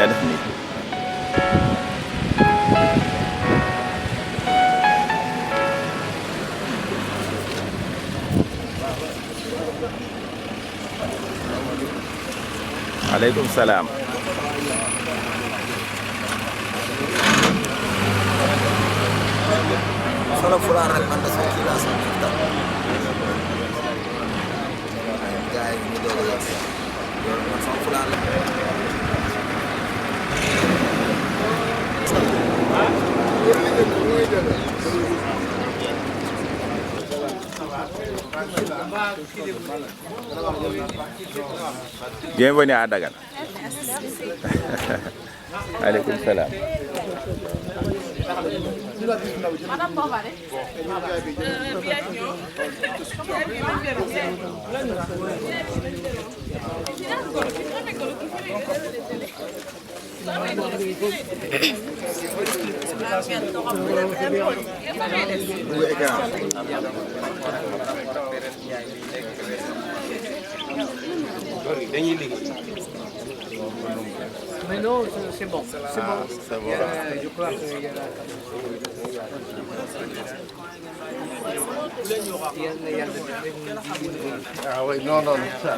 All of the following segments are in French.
na def nii aleykum salaam sono fulano quando sono chi la sa dai mi do la sono fulano bienvenue à Dagana aleykum salaam Madame Bovare. Mais non, c'est bon. C'est bon. Je crois qu'il y a Ah oui, non, non, ça.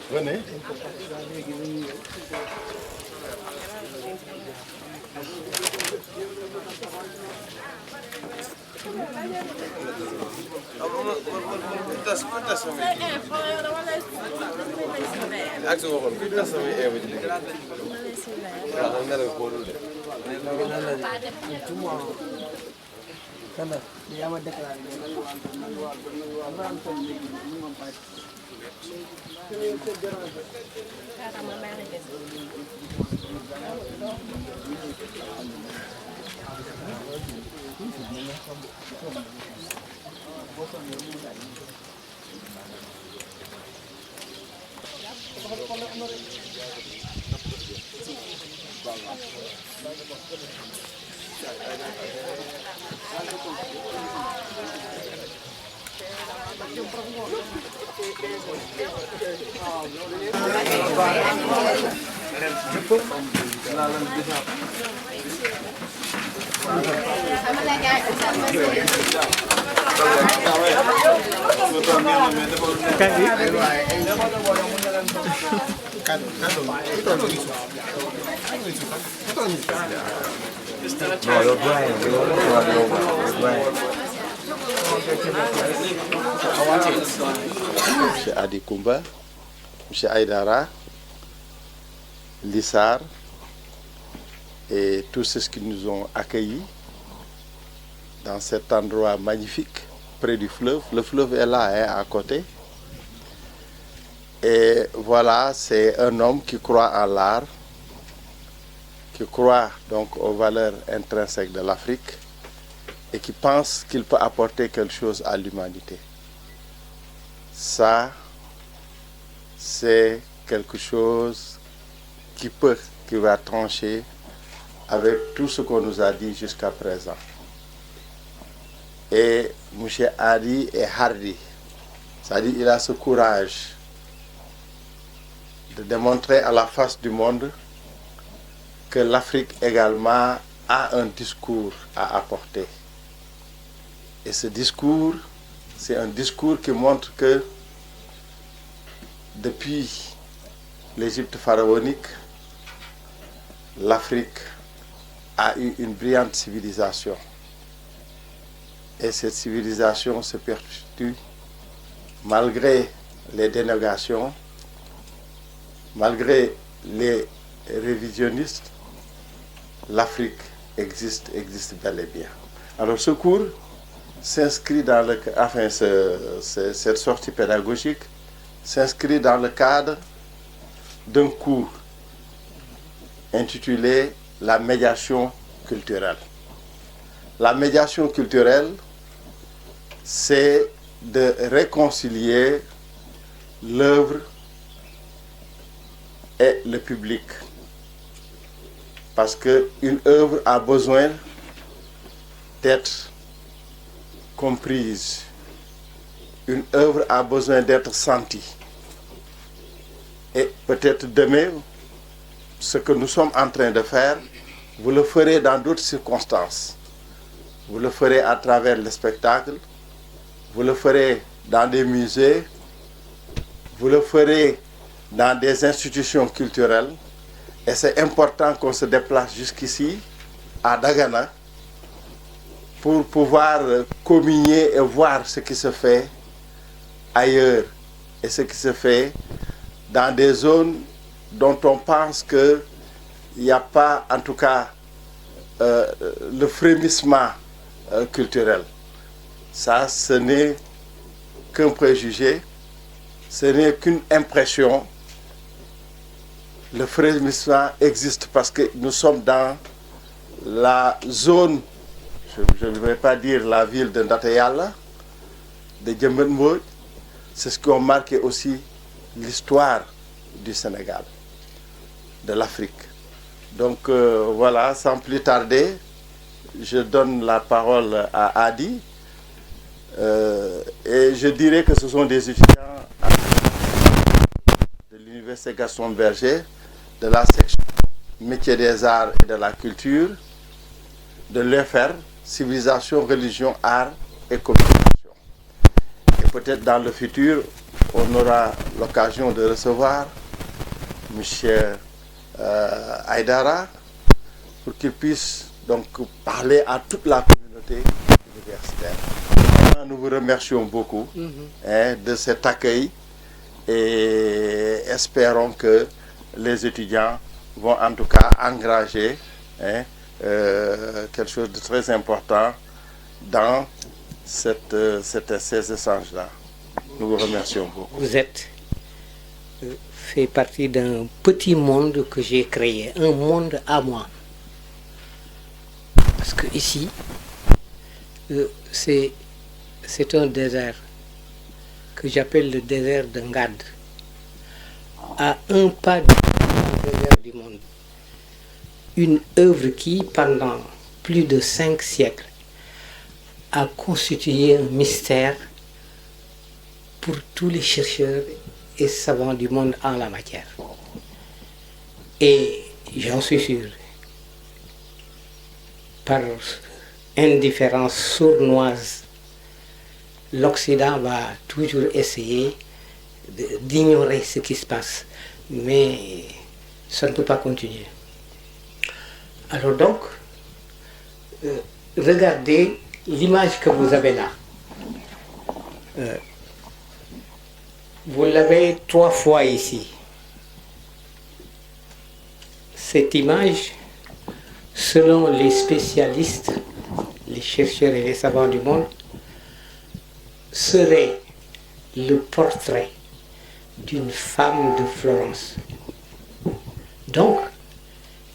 Venez. Monsieur Adi Koumba, Monsieur Aïdara, Lissar et tous ceux qui nous ont accueillis dans cet endroit magnifique près du fleuve. Le fleuve est là, hein, à côté. Et voilà, c'est un homme qui croit en l'art, qui croit donc aux valeurs intrinsèques de l'Afrique et qui pense qu'il peut apporter quelque chose à l'humanité. Ça, c'est quelque chose qui va trancher avec tout ce qu'on nous a dit jusqu'à présent. Et M. Adi est hardi, c'est-à-dire il a ce courage de démontrer à la face du monde que l'Afrique également a un discours à apporter. Et ce discours, c'est un discours qui montre que depuis l'Égypte pharaonique, l'Afrique a eu une brillante civilisation. Et cette civilisation se perpétue malgré les dénégations, malgré les révisionnistes. L'Afrique existe bel et bien. Alors ce cours s'inscrit dans cette sortie pédagogique s'inscrit dans le cadre d'un cours intitulé « La médiation culturelle ». La médiation culturelle, c'est de réconcilier l'œuvre et le public. Parce qu'une œuvre a besoin d'être comprise. Une œuvre a besoin d'être sentie. Et peut-être demain, ce que nous sommes en train de faire, vous le ferez dans d'autres circonstances. Vous le ferez à travers les spectacles, vous le ferez dans des musées, vous le ferez dans des institutions culturelles. Et c'est important qu'on se déplace jusqu'ici, à Dagana, pour pouvoir communier et voir ce qui se fait ailleurs et ce qui se fait dans des zones dont on pense qu'il n'y a pas, en tout cas, le frémissement culturel. Ça, ce n'est qu'un préjugé, ce n'est qu'une impression. Le frémissement existe parce que nous sommes dans la zone, je ne vais pas dire la ville de Ndatayala, de Djembenmoy. C'est ce qui a marqué aussi l'histoire du Sénégal, de l'Afrique. Donc voilà, sans plus tarder, je donne la parole à Adi. Et je dirais que ce sont des étudiants de l'Université Gaston Berger, de la section Métiers des Arts et de la Culture, de l'EFR, Civilisation, Religion, Art et Communication. Et peut-être dans le futur, on aura l'occasion de recevoir M. Aïdara pour qu'il puisse donc parler à toute la communauté universitaire. Nous vous remercions beaucoup de cet accueil et espérons que les étudiants vont en tout cas engager quelque chose de très important dans ces échanges-là. Nous vous remercions beaucoup. Vous êtes fait partie d'un petit monde que j'ai créé, un monde à moi. Parce que ici, c'est un désert que j'appelle le désert de Ngad, à un pas du désert du monde. Une œuvre qui, pendant plus de 5 siècles, a constitué un mystère pour tous les chercheurs et savants du monde en la matière. Et j'en suis sûr, par indifférence sournoise, l'Occident va toujours essayer d'ignorer ce qui se passe, mais ça ne peut pas continuer. Alors donc, regardez l'image que vous avez là. Vous l'avez 3 fois ici. Cette image, selon les spécialistes, les chercheurs et les savants du monde, serait le portrait d'une femme de Florence. Donc,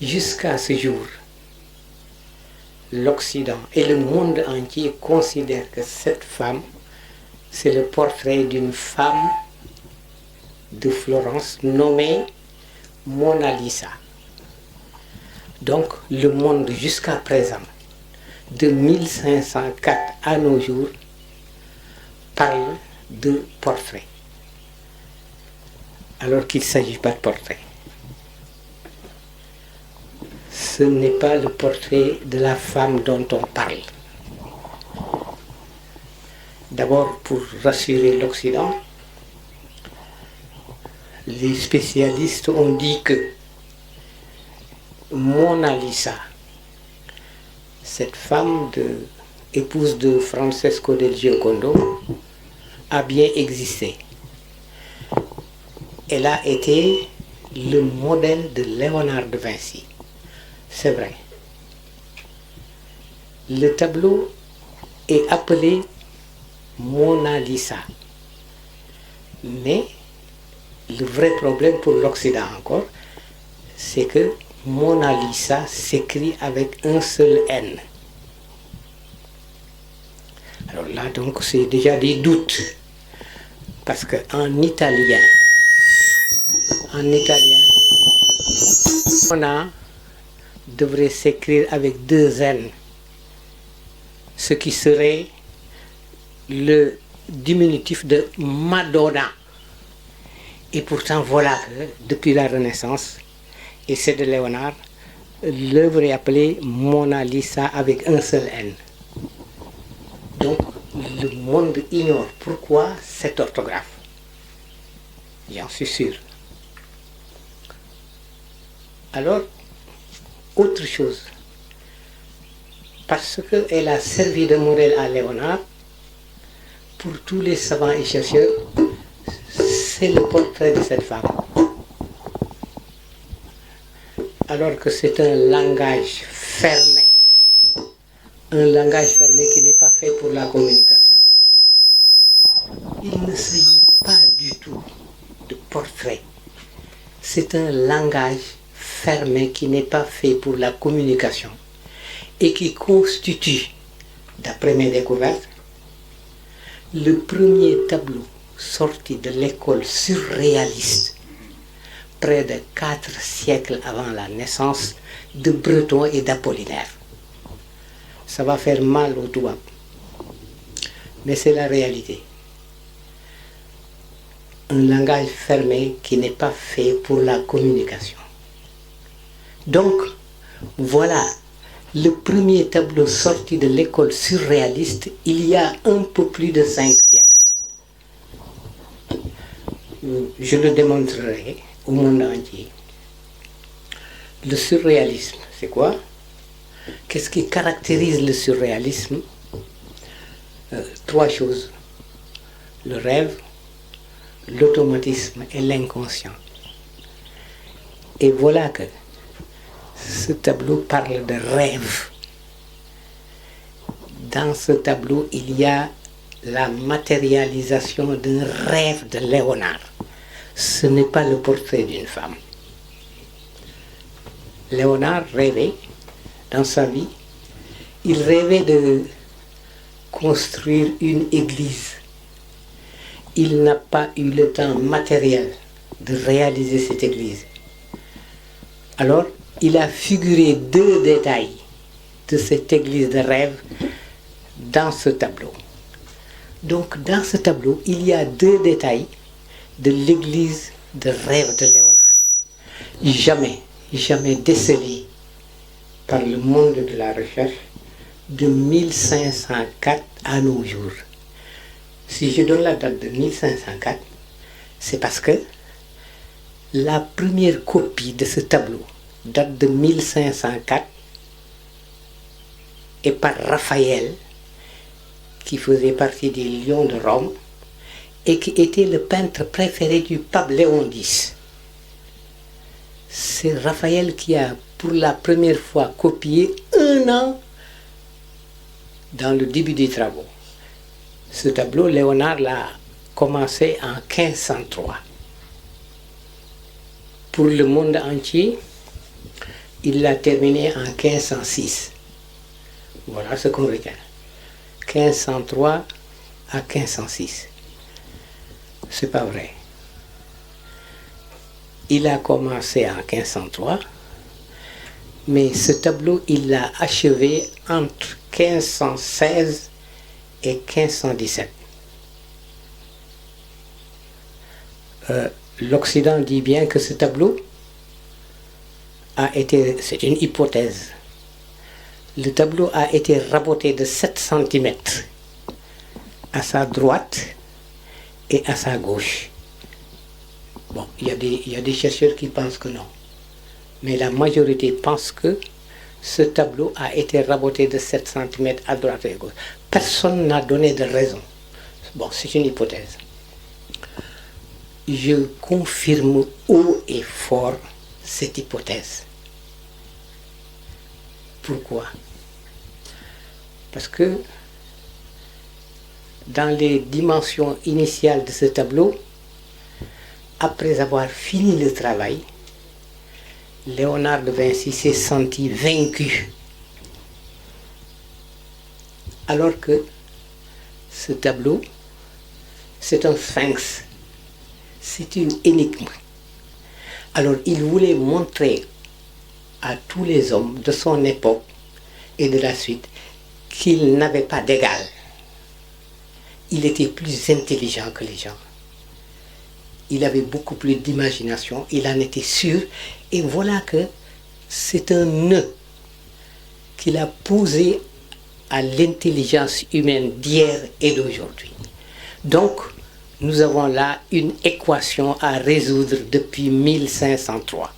jusqu'à ce jour, l'Occident et le monde entier considèrent que cette femme, c'est le portrait d'une femme de Florence nommée Mona Lisa. Donc, le monde jusqu'à présent, de 1504 à nos jours, parle de portrait, alors qu'il ne s'agit pas de portrait. Ce n'est pas le portrait de la femme dont on parle. D'abord, pour rassurer l'Occident, les spécialistes ont dit que Mona Lisa, cette femme épouse de Francesco del Giocondo, a bien existé. Elle a été le modèle de Léonard de Vinci. C'est vrai. Le tableau est appelé Mona Lisa. Mais le vrai problème pour l'Occident encore, c'est que Mona Lisa s'écrit avec un seul N. Alors là, donc, c'est déjà des doutes. Parce qu'en italien, Mona devrait s'écrire avec deux N, ce qui serait le diminutif de Madonna. Et pourtant, voilà que depuis la Renaissance, et c'est de Léonard, l'œuvre est appelée Mona Lisa avec un seul N. Donc, le monde ignore pourquoi cette orthographe. J'en suis sûr. Alors, autre chose, parce qu'elle a servi de modèle à Léonard, pour tous les savants et chercheurs, c'est le portrait de cette femme. Alors que c'est un langage fermé. Un langage fermé qui n'est pas fait pour la communication. Il ne s'agit pas du tout de portrait. C'est un langage fermé qui n'est pas fait pour la communication et qui constitue, d'après mes découvertes, le premier tableau sorti de l'école surréaliste près de 4 siècles avant la naissance de Breton et d'Apollinaire. Ça va faire mal aux doigts, mais c'est la réalité. Un langage fermé qui n'est pas fait pour la communication. Donc, voilà le premier tableau sorti de l'école surréaliste il y a un peu plus de 5 siècles. Je le démontrerai au monde entier. Le surréalisme, c'est quoi? Qu'est-ce qui caractérise le surréalisme? 3 choses. Le rêve, l'automatisme et l'inconscient. Et voilà que ce tableau parle de rêve. Dans ce tableau, il y a la matérialisation d'un rêve de Léonard. Ce n'est pas le portrait d'une femme. Léonard rêvait, dans sa vie, il rêvait de construire une église. Il n'a pas eu le temps matériel de réaliser cette église. Alors, il a figuré 2 détails de cette église de rêve dans ce tableau. Donc, dans ce tableau, il y a 2 détails de l'église de rêve de Léonard. Jamais décelé par le monde de la recherche de 1504 à nos jours. Si je donne la date de 1504, c'est parce que la première copie de ce tableau date de 1504 et par Raphaël, qui faisait partie des Lions de Rome et qui était le peintre préféré du pape Léon X. C'est Raphaël qui a pour la première fois copié 1 an dans le début des travaux. Ce tableau, Léonard l'a commencé en 1503. Pour le monde entier, il l'a terminé en 1506. Voilà ce qu'on retient. 1503 à 1506. C'est pas vrai. Il a commencé en 1503, mais ce tableau, il l'a achevé entre 1516 et 1517. L'Occident dit bien que ce tableau a été, c'est une hypothèse. Le tableau a été raboté de 7 cm à sa droite et à sa gauche. Bon, il y a des chercheurs qui pensent que non. Mais la majorité pense que ce tableau a été raboté de 7 cm à droite et à gauche. Personne n'a donné de raison. Bon, c'est une hypothèse. Je confirme haut et fort cette hypothèse. Pourquoi? Parce que dans les dimensions initiales de ce tableau, après avoir fini le travail, Léonard de Vinci s'est senti vaincu. Alors que ce tableau, c'est un sphinx, c'est une énigme. Alors il voulait montrer à tous les hommes de son époque et de la suite qu'il n'avait pas d'égal. Il était plus intelligent que les gens. Il avait beaucoup plus d'imagination, il en était sûr. Et voilà que c'est un nœud qu'il a posé à l'intelligence humaine d'hier et d'aujourd'hui. Donc, nous avons là une équation à résoudre depuis 1503.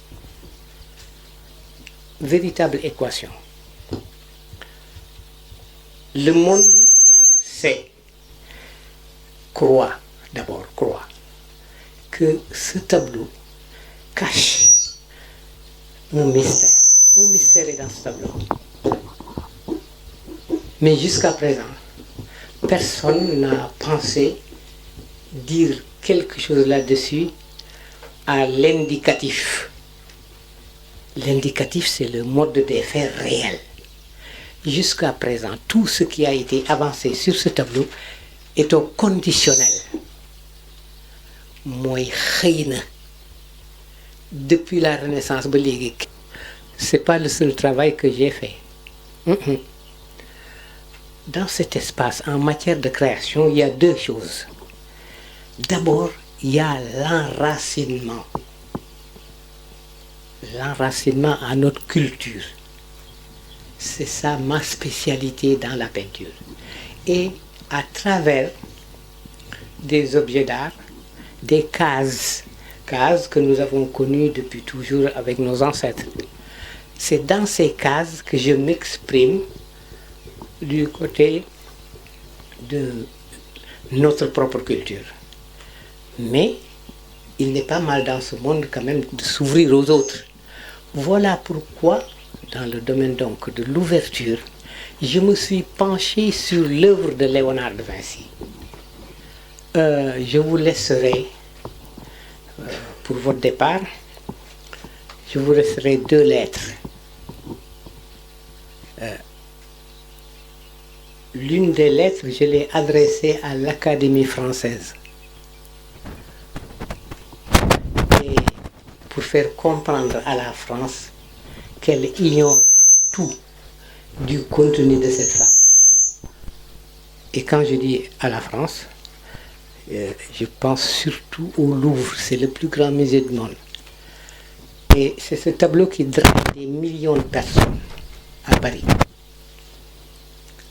Véritable équation. Le monde sait, croit, d'abord croit, que ce tableau cache un mystère. Un mystère est dans ce tableau. Mais jusqu'à présent, personne n'a pensé dire quelque chose là-dessus à l'indicatif. L'indicatif, c'est le mode des faits réels. Jusqu'à présent, tout ce qui a été avancé sur ce tableau est au conditionnel. Mooy xëy na depuis la Renaissance ba léegi. C'est pas le seul travail que j'ai fait. Dans cet espace, en matière de création, il y a deux choses. D'abord, il y a l'enracinement. L'enracinement à notre culture. C'est ça ma spécialité dans la peinture. Et à travers des objets d'art, des cases que nous avons connues depuis toujours avec nos ancêtres. C'est dans ces cases que je m'exprime du côté de notre propre culture. Mais il n'est pas mal dans ce monde quand même de s'ouvrir aux autres. Voilà pourquoi, dans le domaine donc de l'ouverture, je me suis penché sur l'œuvre de Léonard de Vinci. Je vous laisserai, pour votre départ, je vous laisserai 2 lettres. L'une des lettres, je l'ai adressée à l'Académie française. Et pour faire comprendre à la France qu'elle ignore tout du contenu de cette femme. Et quand je dis à la France, je pense surtout au Louvre, c'est le plus grand musée du monde. Et c'est ce tableau qui drape des millions de personnes à Paris.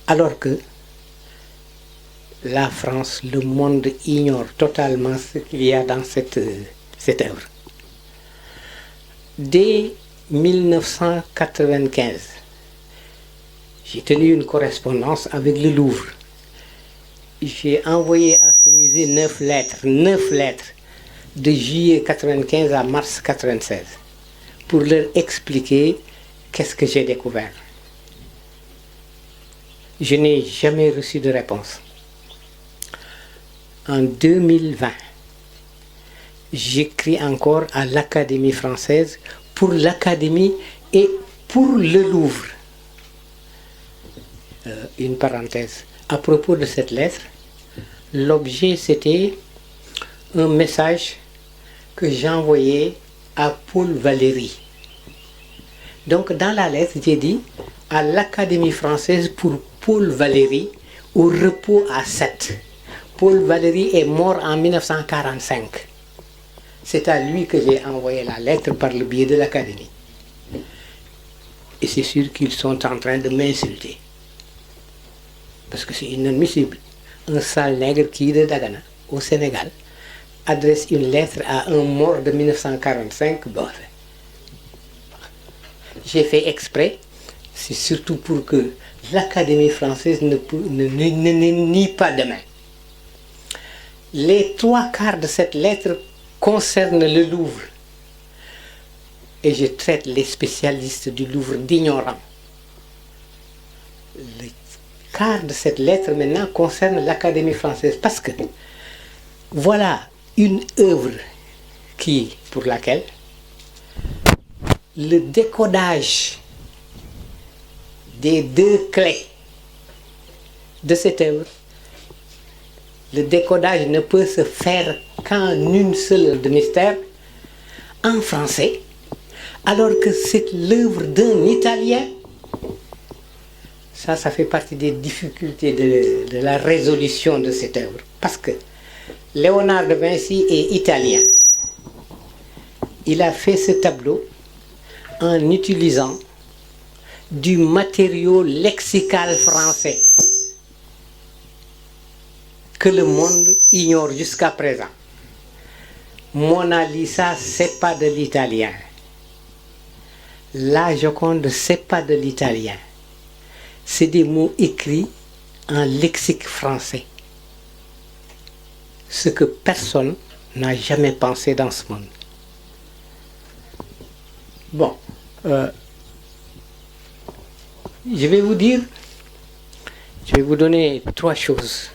Alors que la France, le monde ignore totalement ce qu'il y a dans cette œuvre. Dès 1995, j'ai tenu une correspondance avec le Louvre. J'ai envoyé à ce musée 9 lettres, de juillet 95 à mars 96, pour leur expliquer qu'est-ce que j'ai découvert. Je n'ai jamais reçu de réponse. En 2020, j'écris encore à l'Académie française, pour l'Académie et pour le Louvre. Une parenthèse. À propos de cette lettre, l'objet c'était un message que j'envoyais à Paul Valéry. Donc dans la lettre, j'ai dit à l'Académie française pour Paul Valéry, au repos à 7. Paul Valéry est mort en 1945. C'est à lui que j'ai envoyé la lettre par le biais de l'Académie. Et c'est sûr qu'ils sont en train de m'insulter. Parce que c'est inadmissible. Un sale nègre qui est de Dagana, au Sénégal, adresse une lettre à un mort de 1945. Bon, j'ai fait exprès, c'est surtout pour que l'Académie française ne nie pas demain. Les 3/4 de cette lettre concernent le Louvre. Et je traite les spécialistes du Louvre d'ignorants. Le quart de cette lettre maintenant concerne l'Académie française. Parce que voilà une œuvre pour laquelle le décodage des 2 clés de cette œuvre, le décodage ne peut se faire qu'en une seule de mystère, en français, alors que c'est l'œuvre d'un Italien. Ça fait partie des difficultés de la résolution de cette œuvre. Parce que Léonard de Vinci est italien. Il a fait ce tableau en utilisant du matériau lexical français que le monde ignore jusqu'à présent. Mona Lisa, c'est pas de l'italien. La Joconde, c'est pas de l'italien. C'est des mots écrits en lexique français. Ce que personne n'a jamais pensé dans ce monde. Bon, je vais vous donner 3 choses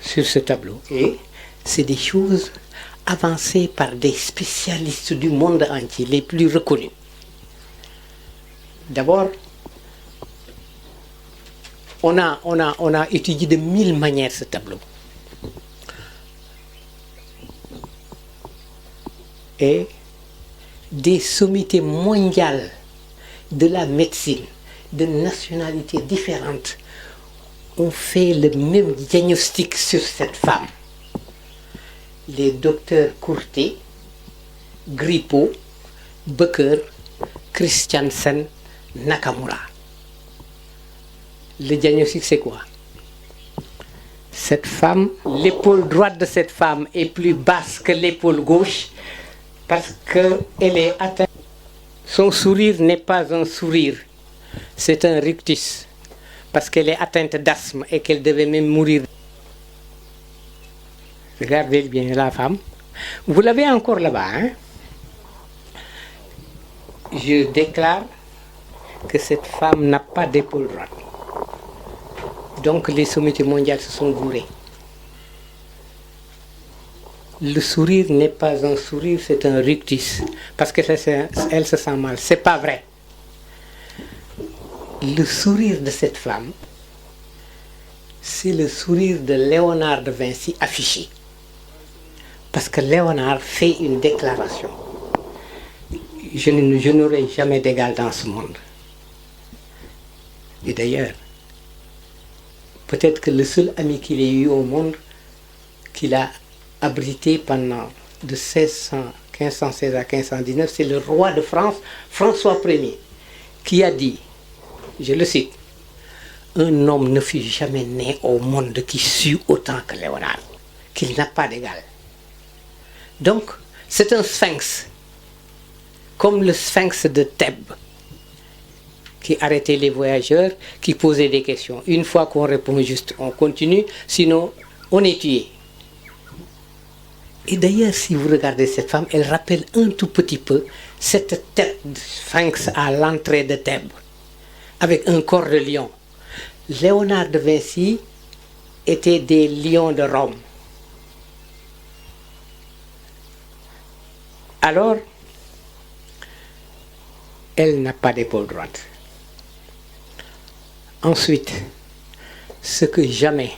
sur ce tableau. Et c'est des choses avancées par des spécialistes du monde entier, les plus reconnus. D'abord, on a étudié de 1000 manières ce tableau. Et des sommités mondiales de la médecine, de nationalités différentes, ont fait le même diagnostic sur cette femme. Les docteurs Courtet, Grippo, Becker, Christiansen, Nakamura. Le diagnostic, c'est quoi? Cette femme, l'épaule droite de cette femme est plus basse que l'épaule gauche parce qu'elle est atteinte. Son sourire n'est pas un sourire, c'est un rictus parce qu'elle est atteinte d'asthme et qu'elle devait même mourir. Regardez bien la femme. Vous l'avez encore là-bas, hein? Je déclare que cette femme n'a pas d'épaule droite. Donc les sommités mondiales se sont gourées. Le sourire n'est pas un sourire, c'est un rictus. Parce qu'elle se sent mal. C'est pas vrai. Le sourire de cette femme, c'est le sourire de Léonard de Vinci affiché. Parce que Léonard fait une déclaration. Je n'aurai jamais d'égal dans ce monde. Et d'ailleurs, peut-être que le seul ami qu'il ait eu au monde, qu'il a abrité pendant de 1516 à 1519, c'est le roi de France, François Ier, qui a dit, je le cite, « Un homme ne fut jamais né au monde qui sut autant que Léonard, qu'il n'a pas d'égal. » Donc, c'est un sphinx, comme le sphinx de Thèbes, qui arrêtait les voyageurs, qui posait des questions. Une fois qu'on répond juste, on continue, sinon on est tué. Et d'ailleurs, si vous regardez cette femme, elle rappelle un tout petit peu cette tête de sphinx à l'entrée de Thèbes, avec un corps de lion. Léonard de Vinci était des lions de Rome. Alors, elle n'a pas d'épaule droite. Ensuite, ce que jamais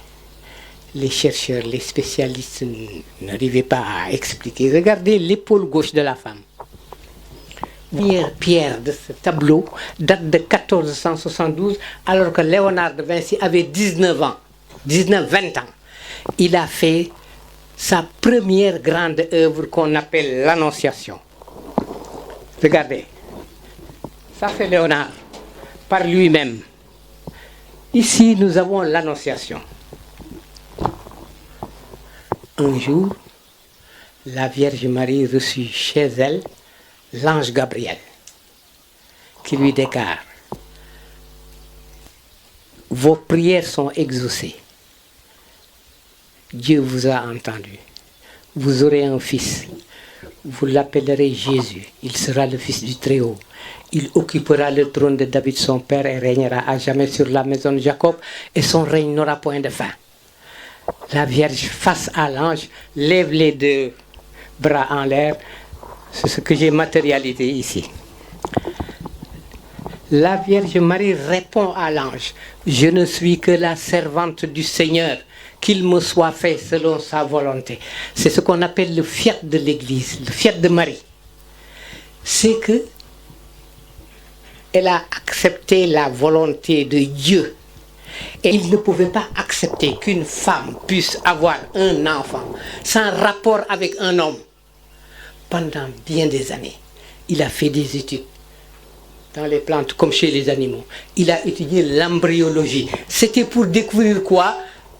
les chercheurs, les spécialistes n'arrivaient pas à expliquer. Regardez l'épaule gauche de la femme. La première pierre de ce tableau date de 1472, alors que Léonard de Vinci avait 19 ans, 20 ans. Il a fait sa première grande œuvre qu'on appelle l'Annonciation. Regardez, ça c'est Léonard, par lui-même. Ici, nous avons l'Annonciation. Un jour, la Vierge Marie reçut chez elle l'ange Gabriel, qui lui déclare « Vos prières sont exaucées. Dieu vous a entendu. Vous aurez un fils. Vous l'appellerez Jésus. Il sera le fils du Très-Haut. Il occupera le trône de David son père et régnera à jamais sur la maison de Jacob, et son règne n'aura point de fin. » La Vierge, face à l'ange, lève les 2 bras en l'air. C'est ce que j'ai matérialisé ici. La Vierge Marie répond à l'ange, je ne suis que la servante du Seigneur, qu'il me soit fait selon sa volonté. C'est ce qu'on appelle le fiat de l'Église, le fiat de Marie. C'est que elle a accepté la volonté de Dieu. Et il ne pouvait pas accepter qu'une femme puisse avoir un enfant sans rapport avec un homme. Pendant bien des années, il a fait des études dans les plantes comme chez les animaux. Il a étudié l'embryologie. C'était pour découvrir quoi?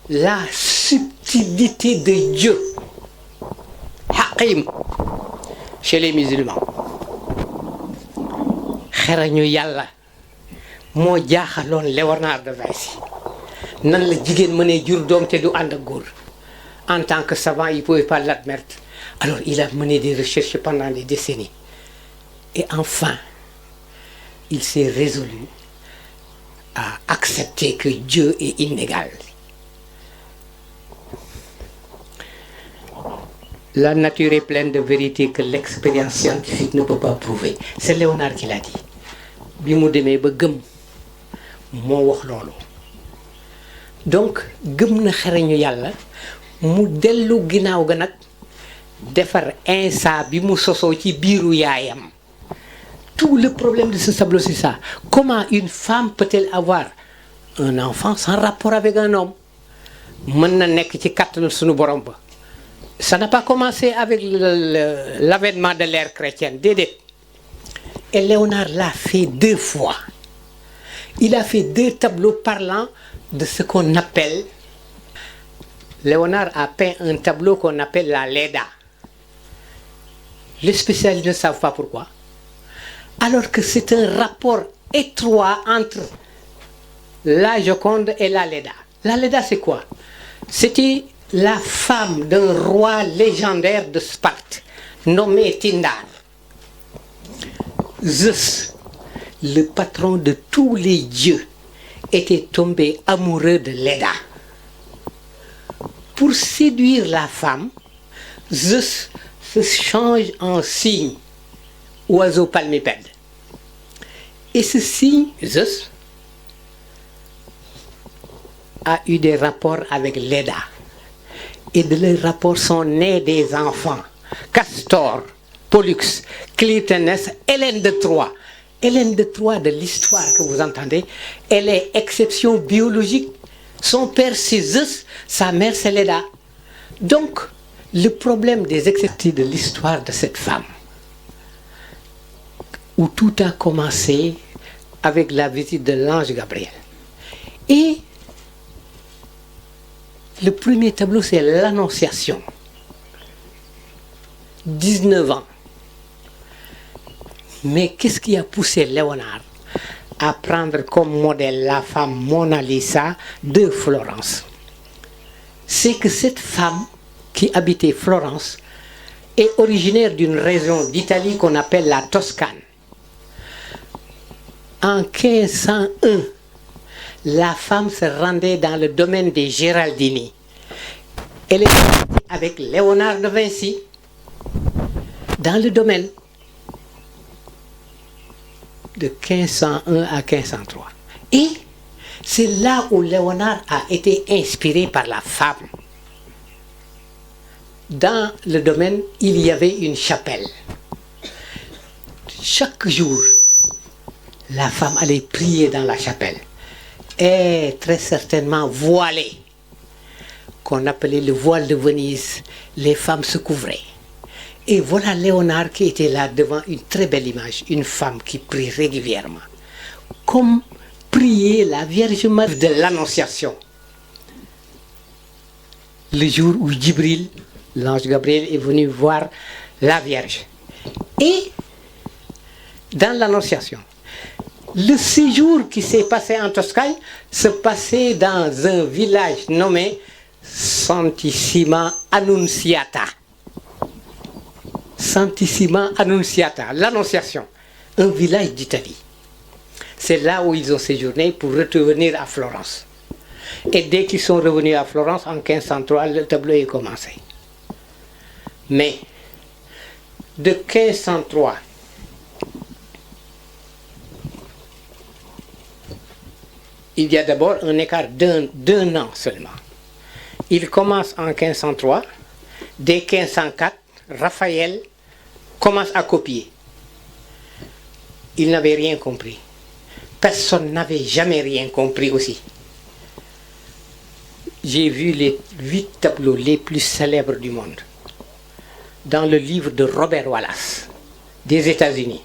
La subtilité de Dieu. Hakim chez les musulmans. Xerañu yàlla moo jaaxaloon Léonard de Vinci. Nan la jigéen mënee jur doom te du ànd ak góor. En tant que savant, il ne pouvait pas l'admettre. Alors il a mené des recherches pendant des décennies. Et enfin, il s'est résolu à accepter que Dieu est inégal. La nature est pleine de vérités que l'expérience scientifique ne peut pas prouver. C'est Léonard qui l'a dit. Bi mu demee ba gëm moo wax loolu. Donc gëm na xereñu yàlla mu dellu ginnaaw ga nag defar Insa bi mu sosoo ci biiru yaayam. Tout le problème de ce tableau, c'est ça. Comment une femme peut-elle avoir un enfant sans rapport avec un homme? Mën na nekk ci kàttanu sunu borom ba. Ça n'a pas commencé avec l'avènement de l'ère chrétienne, déedéet. Et Léonard l'a fait 2 fois. Il a fait 2 tableaux parlant de ce qu'on appelle... Léonard a peint un tableau qu'on appelle la Leda. Les spécialistes ne savent pas pourquoi. Alors que c'est un rapport étroit entre la Joconde et la Leda. La Leda, c'est quoi? C'était la femme d'un roi légendaire de Sparte, nommé Tindar. Zeus, le patron de tous les dieux, était tombé amoureux de Leda. Pour séduire la femme, Zeus se change en cygne, oiseau palmipède. Et ce cygne, Zeus, a eu des rapports avec Leda. Et de leurs rapports sont nés des enfants. Castor, Pollux, Clytemnestre, Hélène de Troie. Hélène de Troie, de l'histoire que vous entendez, elle est exception biologique. Son père c'est Zeus, sa mère c'est Leda. Donc, le problème des exceptions de l'histoire de cette femme, où tout a commencé avec la visite de l'ange Gabriel. Et le premier tableau, c'est l'Annonciation. 19 ans. Mais qu'est-ce qui a poussé Léonard à prendre comme modèle la femme Mona Lisa de Florence? C'est que cette femme qui habitait Florence est originaire d'une région d'Italie qu'on appelle la Toscane. En 1501, la femme se rendait dans le domaine des Géraldini. Elle est partie avec Léonard de Vinci dans le domaine de 1501 à 1503. Et c'est là où Léonard a été inspiré par la femme. Dans le domaine, il y avait une chapelle. Chaque jour, la femme allait prier dans la chapelle. Et très certainement voilée, qu'on appelait le voile de Venise, les femmes se couvraient. Et voilà Léonard qui était là devant une très belle image, une femme qui prie régulièrement, comme priait la Vierge Marie de l'Annonciation. Le jour où Djibril, l'ange Gabriel, est venu voir la Vierge. Et dans l'Annonciation, le séjour qui s'est passé en Toscane se passait dans un village nommé Santissima Annunziata. Santissima Annunziata, l'Annonciation, un village d'Italie. C'est là où ils ont séjourné pour revenir à Florence. Et dès qu'ils sont revenus à Florence, en 1503, le tableau est commencé. Mais de 1503, il y a d'abord un écart d'un an seulement. Il commence en 1503. Dès 1504, Raphaël commence à copier. Il n'avait rien compris. Personne n'avait jamais rien compris aussi. J'ai vu les 8 tableaux les plus célèbres du monde dans le livre de Robert Wallace des États-Unis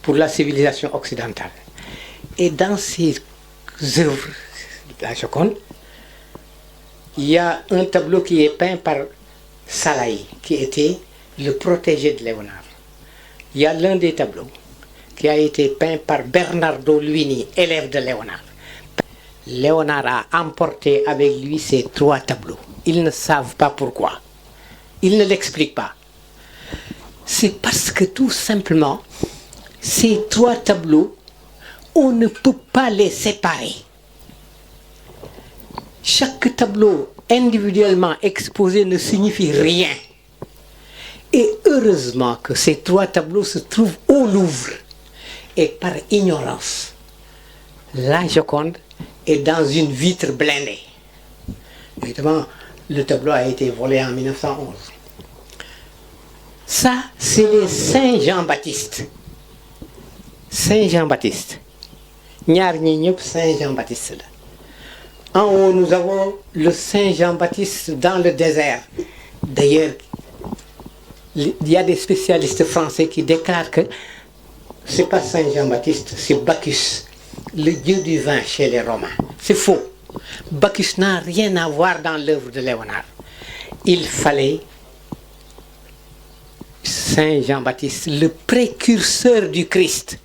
pour la civilisation occidentale. Et dans ces œuvres, la Joconde, il y a un tableau qui est peint par Salahi, qui était le protégé de Léonard. Il y a l'un des tableaux qui a été peint par Bernardo Luini, élève de Léonard. Léonard a emporté avec lui ces 3 tableaux. Ils ne savent pas pourquoi. Ils ne l'expliquent pas. C'est parce que tout simplement, ces 3 tableaux, on ne peut pas les séparer. Chaque tableau individuellement exposé ne signifie rien. Et heureusement que ces 3 tableaux se trouvent au Louvre. Et par ignorance, la Joconde est dans une vitre blindée. Évidemment, le tableau a été volé en 1911. Ça, c'est les Saint Jean-Baptiste. Saint Jean-Baptiste. Ñaar ñi ñëpp Saint Jean-Baptiste là. En haut, nous avons le Saint Jean-Baptiste dans le désert. D'ailleurs, il y a des spécialistes français qui déclarent que ce n'est pas Saint Jean-Baptiste, c'est Bacchus, le dieu du vin chez les Romains. C'est faux. Bacchus n'a rien à voir dans l'œuvre de Léonard. Il fallait Saint Jean-Baptiste, le précurseur du Christ.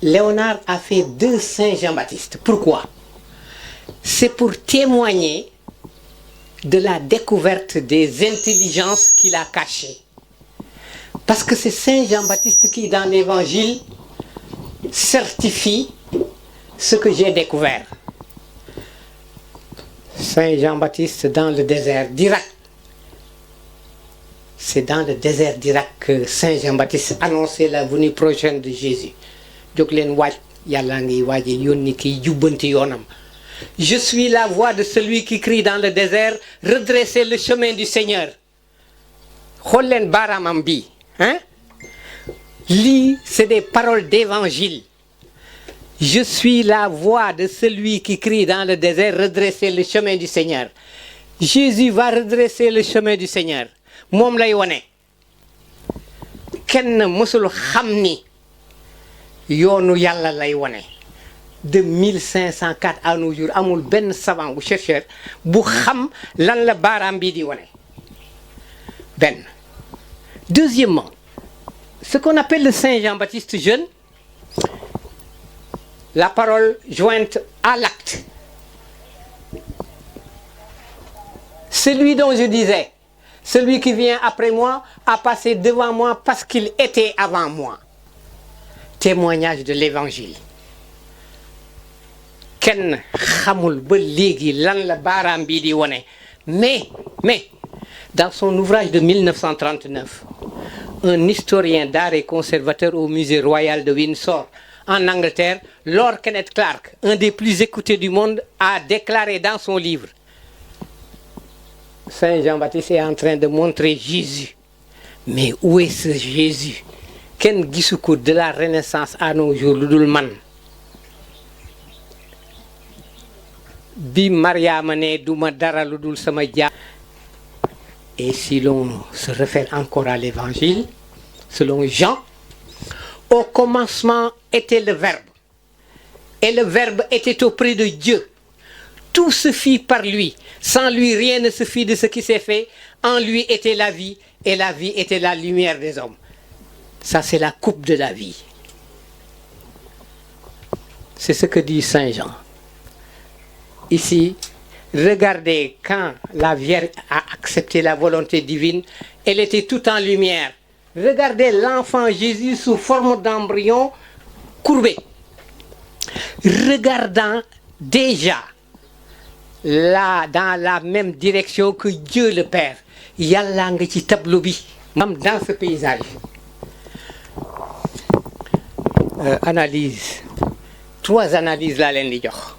Léonard a fait 2 Saint Jean-Baptiste. Pourquoi? C'est pour témoigner de la découverte des intelligences qu'il a cachées. Parce que c'est Saint Jean-Baptiste qui, dans l'Évangile, certifie ce que j'ai découvert. Saint Jean-Baptiste dans le désert d'Irak. C'est dans le désert d'Irak que Saint Jean-Baptiste annonçait la venue prochaine de Jésus. Je suis la voix de celui qui crie dans le désert, redressez le chemin du Seigneur. Xool baaraamam bi, hein? Lii, c'est des paroles d'évangile. Je suis la voix de celui qui crie dans le désert, redressez le chemin du Seigneur. Jésus va redresser le chemin du Seigneur. Moom lay wone. Kenn mësul xam ni yoonu Yàlla lay wone. De 1504 à nos jours, amul ben savant ou chercheur bu xam lan la baaraam bi di wone. Ben. Deuxièmement, ce qu'on appelle le Saint Jean-Baptiste jeune, la parole jointe à l'acte. Celui dont je disais, celui qui vient après moi a passé devant moi parce qu'il était avant moi. Témoignage de l'évangile. Ken xamul ba légui lan la baram bi di woné. Mais dans son ouvrage de 1939, un historien d'art et conservateur au musée royal de Windsor en Angleterre, Lord Kenneth Clark, un des plus écoutés du monde, a déclaré dans son livre: Saint Jean-Baptiste est en train de montrer Jésus. Mais où est ce Jésus? Ken gisuko de la Renaissance à nos jours ludul man. Bi Mariama ne duma dara ludul sama ja. Et si l'on se réfère encore à l'évangile, selon Jean, au commencement était le Verbe. Et le Verbe était auprès de Dieu. Tout se fit par lui. Sans lui, rien ne se fit de ce qui s'est fait. En lui était la vie, et la vie était la lumière des hommes. Ça, c'est la coupe de la vie. C'est ce que dit Saint Jean. Ici, regardez, quand la Vierge a accepté la volonté divine, elle était toute en lumière. Regardez l'enfant Jésus sous forme d'embryon courbé. Regardant déjà là, dans la même direction que Dieu le Père. Yalla nga ci tableau bi. Même dans ce paysage, analyse, 3 analyses là leen di jox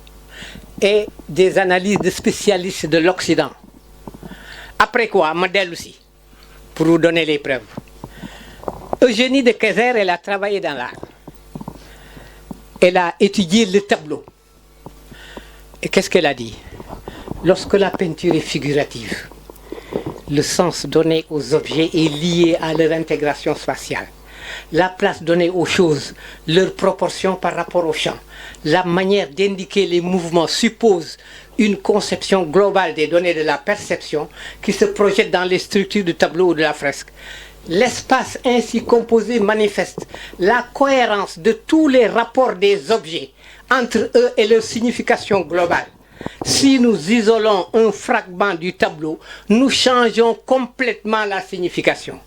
et des analyses de spécialistes de l'Occident. Après quoi, ma dellu si pour vous donner les preuves. Eugénie de Kayser, elle a travaillé dans l'art. Elle a étudié le tableau. Et qu'est-ce qu'elle a dit? Lorsque la peinture est figurative, le sens donné aux objets est lié à leur intégration spatiale. La place donnée aux choses, leur proportion par rapport au champ, la manière d'indiquer les mouvements suppose une conception globale des données de la perception qui se projette dans les structures du tableau ou de la fresque. L'espace ainsi composé manifeste la cohérence de tous les rapports des objets entre eux et leur signification globale. Si nous isolons un fragment du tableau, nous changeons complètement la signification.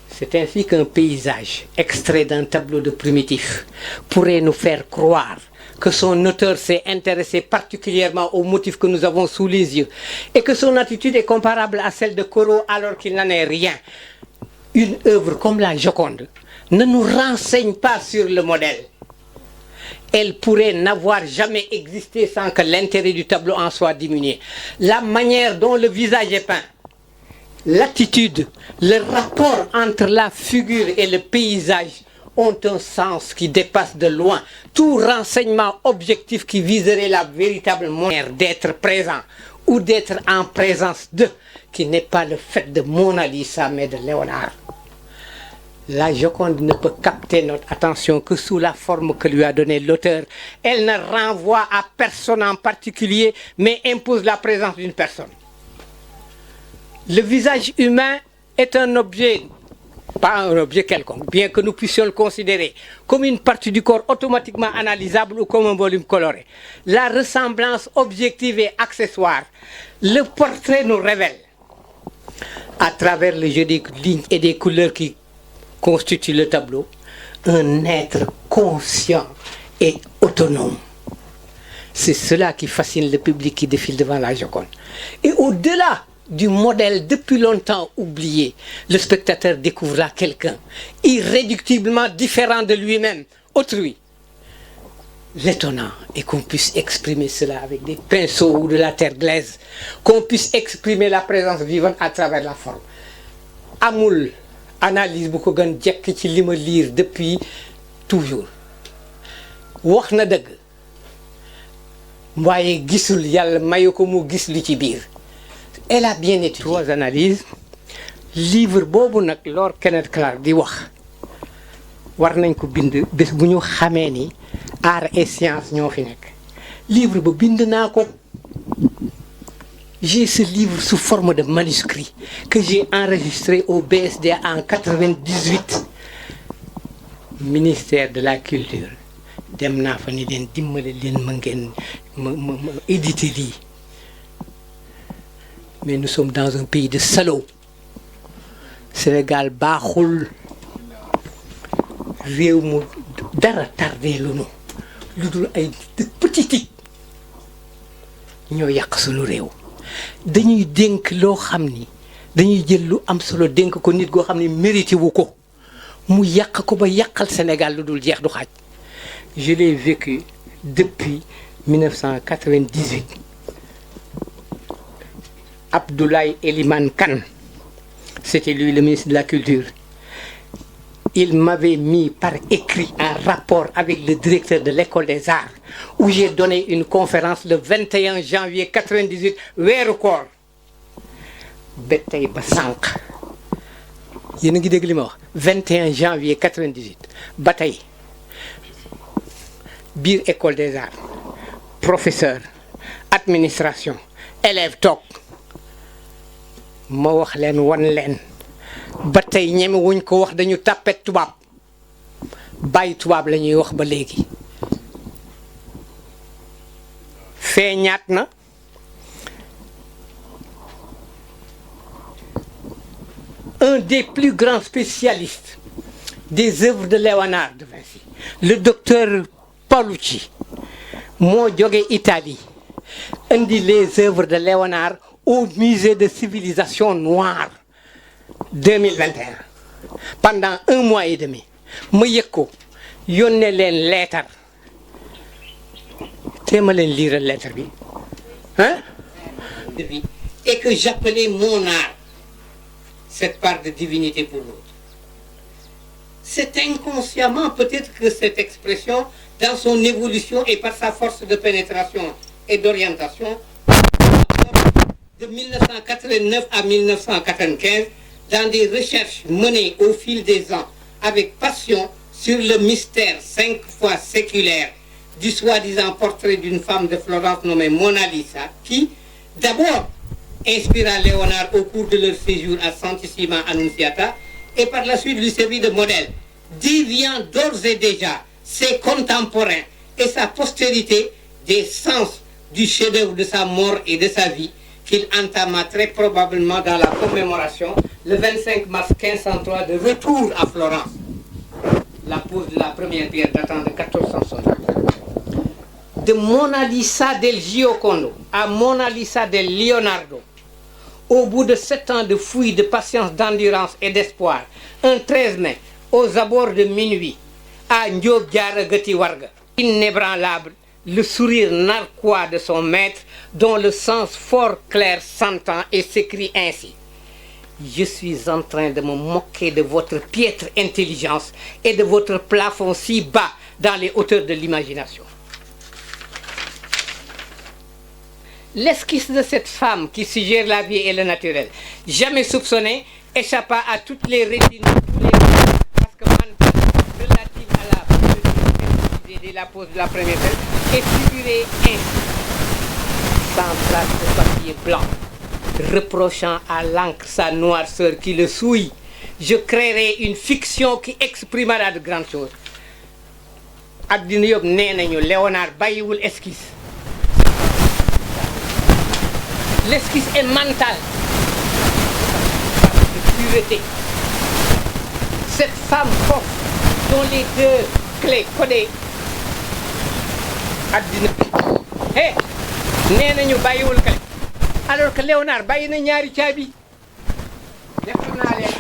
C'est ainsi qu'un paysage extrait d'un tableau de primitif pourrait nous faire croire que son auteur s'est intéressé particulièrement aux motifs que nous avons sous les yeux et que son attitude est comparable à celle de Corot alors qu'il n'en est rien. Une œuvre comme la Joconde ne nous renseigne pas sur le modèle. Elle pourrait n'avoir jamais existé sans que l'intérêt du tableau en soit diminué. La manière dont le visage est peint, l'attitude, le rapport entre la figure et le paysage ont un sens qui dépasse de loin tout renseignement objectif qui viserait la véritable manière d'être présent ou d'être en présence de, qui n'est pas le fait de Mona Lisa mais de Léonard. La Joconde ne peut capter notre attention que sous la forme que lui a donnée l'auteur. Elle ne renvoie à personne en particulier, mais impose la présence d'une personne. Le visage humain est un objet, pas un objet quelconque, bien que nous puissions le considérer comme une partie du corps automatiquement analysable ou comme un volume coloré. La ressemblance objective et accessoire, le portrait nous révèle, à travers le jeu des lignes et des couleurs qui constitue le tableau, un être conscient et autonome. C'est cela qui fascine le public qui défile devant la Joconde. Et au-delà du modèle depuis longtemps oublié, le spectateur découvre là quelqu'un irréductiblement différent de lui-même, autrui. L'étonnant est qu'on puisse exprimer cela avec des pinceaux ou de la terre glaise, qu'on puisse exprimer la présence vivante à travers la forme. Amul analyse bu ko gën jekk ci li ma lire depuis toujours wax na dëgg waaye gisul yàlla mayu ko mu gis li ci biir. Elle a bien étudié 3 analyses. Livre boobu nag Lord Kenneth Clark di wax war nañ ko bind bés bu ñu xamee ni art et science ñoo fi nekk. Livre ba bind naa ko. J'ai ce livre sous forme de manuscrit que j'ai enregistré au BSD en 98. Ministère de la Culture. Dem naa fa ni leen dimbale leen ma ngeen ma éditer lii. Mais nous sommes dans un pays de salauds. Sénégal baaxul réew mu dara tardé lu nu lu dul ay petit tic ñoo yàq sunu réew. Dañuy dénk loo xam ni dañuy jël lu am solo dénk ko nit goo xam ni mérité wu ko mu yàq ko ba yàqal Sénégal lu dul jeex du xaaj. Je l'ai vécu depuis 1998. Abdoulaye Elimane Kane, c'était lui le ministre de la Culture. Il m'avait mis par écrit un rapport avec le directeur de l'école des arts où j'ai donné une conférence le 21 janvier 98 weeru koor ba tey ba sànq yéen a ngi dégg li ma wax 21 janvier 98 ba tey biir école des arts professeur administration élève toog ma wax leen wan leen ba tey ñeme wuñ ko wax dañu tàppet tubaab bàyyi tubaab la ñuy wax ba léegi feeñaat na un des plus grands spécialistes des œuvres de Léonard de Vinci, le docteur Paolucci moo jóge Italie indi les œuvres de Léonard au musée de civilisation noire 2021 pendant 1 mois et demi ma yëg ko yónnee leen lettre te ma leen lire lettre bi hein et que j'appelais mon art cette part de divinité pour l'autre. C'est inconsciemment peut-être que cette expression, dans son évolution et par sa force de pénétration et d'orientation, de 1989 à 1995, dans des recherches menées au fil des ans avec passion sur le mystère 5 fois séculaire du soi-disant portrait d'une femme de Florence nommée Mona Lisa, qui, d'abord, inspira Léonard au cours de leur séjour à Santissima Annunziata et par la suite lui servit de modèle, déviant d'ores et déjà ses contemporains et sa postérité des sens du chef-d'œuvre de sa mort et de sa vie qu'il entama très probablement dans la commémoration le 25 mars 1503 de retour à Florence, la pose de la première pierre datant de 1460. De Mona Lisa del Giocondo à Mona Lisa del Leonardo, au bout de 7 ans de fouilles, de patience, d'endurance et d'espoir, un 13 mai, aux abords de minuit, à Ndiob Diarra Gati Warga, inébranlable, le sourire narquois de son maître, dont le sens fort clair s'entend et s'écrit ainsi: je suis en train de me moquer de votre piètre intelligence et de votre plafond si bas dans les hauteurs de l'imagination. L'esquisse de cette femme qui suggère la vie et le naturel, jamais soupçonnée, échappa à toutes les rétines, tous les parce que relative à la biodiversité de la pose de la première pierre est figurée ainsi, sans trace de papier blanc, reprochant à l'encre sa noirceur qui le souille. Je créerai une fiction qui exprimera de grandes choses. Addina yëpp nee nañu Léonard bàyyiwul esquisse. L'esquisse est mentale, de pureté. Cette femme forte dont les 2 clés codées addina bi nee nañu bàyyiwul clé, alors que Léonard bàyyi na ñaari caabi. def naa leen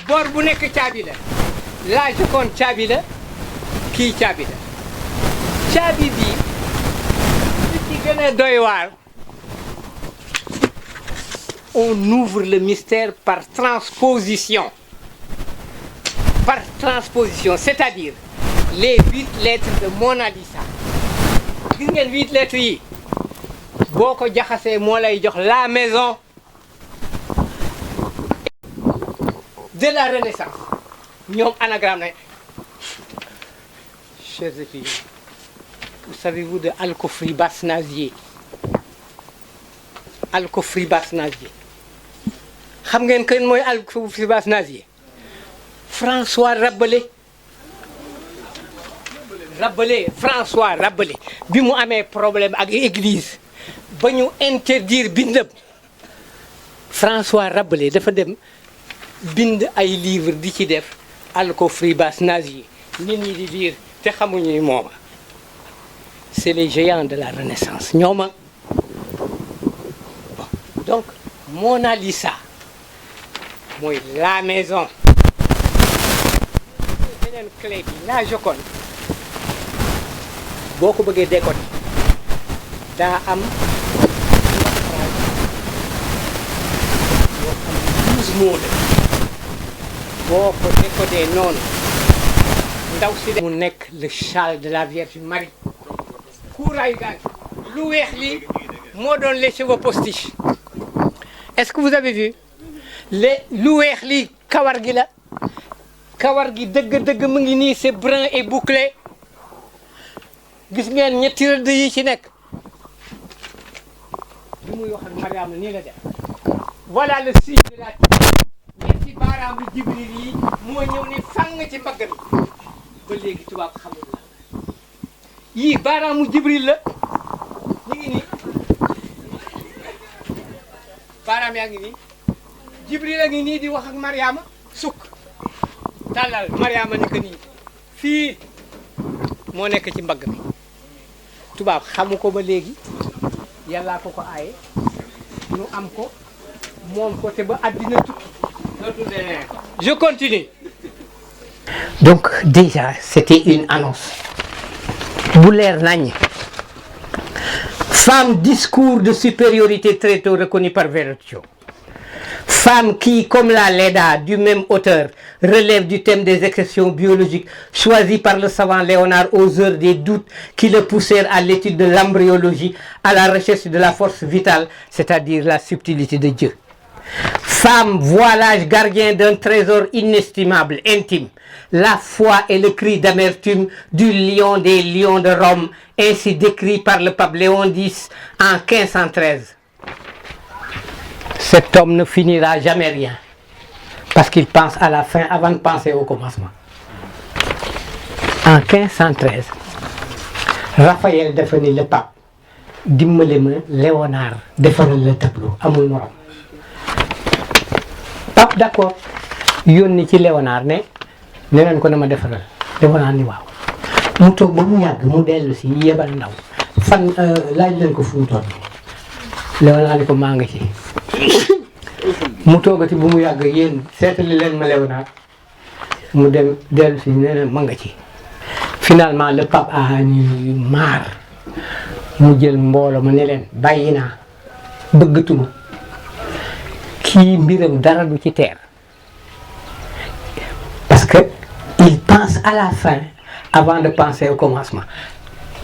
boor bu nekk caabi la Joconde caabi la, kii caabi la. caabi bi li ci gën a doy waar, on ouvre le mystère par transposition. Par transposition, c'est-à-dire les 8 lettres de Mona Lisa. Gis ngeen 8 lettres yi boo ko jaxasee moo lay jox la maison de la Renaissance. ñoom anagramme na. Chers étudiants, savez-vous de Alcofribas Nazier? Alcofribas Nazier. xam ngeen kan mooy Alcofribas Nazier? François Rabelais. François Rabelais bi mu amee problème ak église ba ñu interdire bindam, François Rabelais dafa dem bind ay livre di ci def Alcofribas Nazier, nit ñi di lire te xamuñu ni mooma. C'est les géants de la Renaissance ñooma. Bon, donc Mona Lisa mooy la maison. beneen clé bi la Joconde boo ko bëggee décoder daa am 12 mots boo ko décoder noonu ndaw si mu nekk le châle de la Vierge Marie. kuuraayu gaal lu weex li moo doon les cheveux postiches. Est-ce que vous avez vu lu weex li kawar gi la. kawar gi dëgg-dëgg mu ngi nii, c'est brun et bouclé. gis ngeen ñetti rëdd yi ci nekk. li muy wax ak Mariama nii la def. voilà le signe de la ñetti baaraamu Jibril yi moo ñëw ni fang ci mbagg mi. ba léegi tubaab xamul la yii baaraamu Jibril la ñu ngi nii. baaraam yaa ngi nii. Jibril a ngi nii di wax ak Mariama sukk. tàllal Mariama ni que nii fii moo nekk ci mbagg mi tubaab xamu ko ba léegi yàllaa ko aaye ñu am ko moom ko te ba àddina tukki. Je continue. Donc déjà c'était une annonce bu leer nañ. Femme, discours de supériorité très tôt reconnu par Verrocchio. Femme qui, comme la Leda du même auteur, relève du thème des exceptions biologiques choisies par le savant Léonard aux heures des doutes qui le poussèrent à l'étude de l'embryologie, à la recherche de la force vitale, c'est-à-dire la subtilité de Dieu. Femme, voilage gardien d'un trésor inestimable, intime, la foi et le cri d'amertume du lion des lions de Rome, ainsi décrit par le pape Léon X en 1513. Cet homme ne finira jamais rien, parce qu'il pense à la fin avant de penser au commencement. En 1513, Raphaël définit le pape, dimbali ma Léonard defaral le tableau amul morom. Pape d'accord yónni ci Léonard ne leen ko dama defaral Léonard ni waaw mu toog ba mu yàgg mu dellu si yebal ndaw fan laaj leen ko fu mu toll Léonard ni ko maa ngi ci mu toogati bu mu yàgg yéen seetali leen ma Léonard mu dem dellu si ne leen ma nga ci. Finalement le pape a ni maar mu jël mbooloo ma ne leen bàyyi naa bëggatuma kii mbiram dara du ci teer parce que il pense à la fin avant de penser au commencement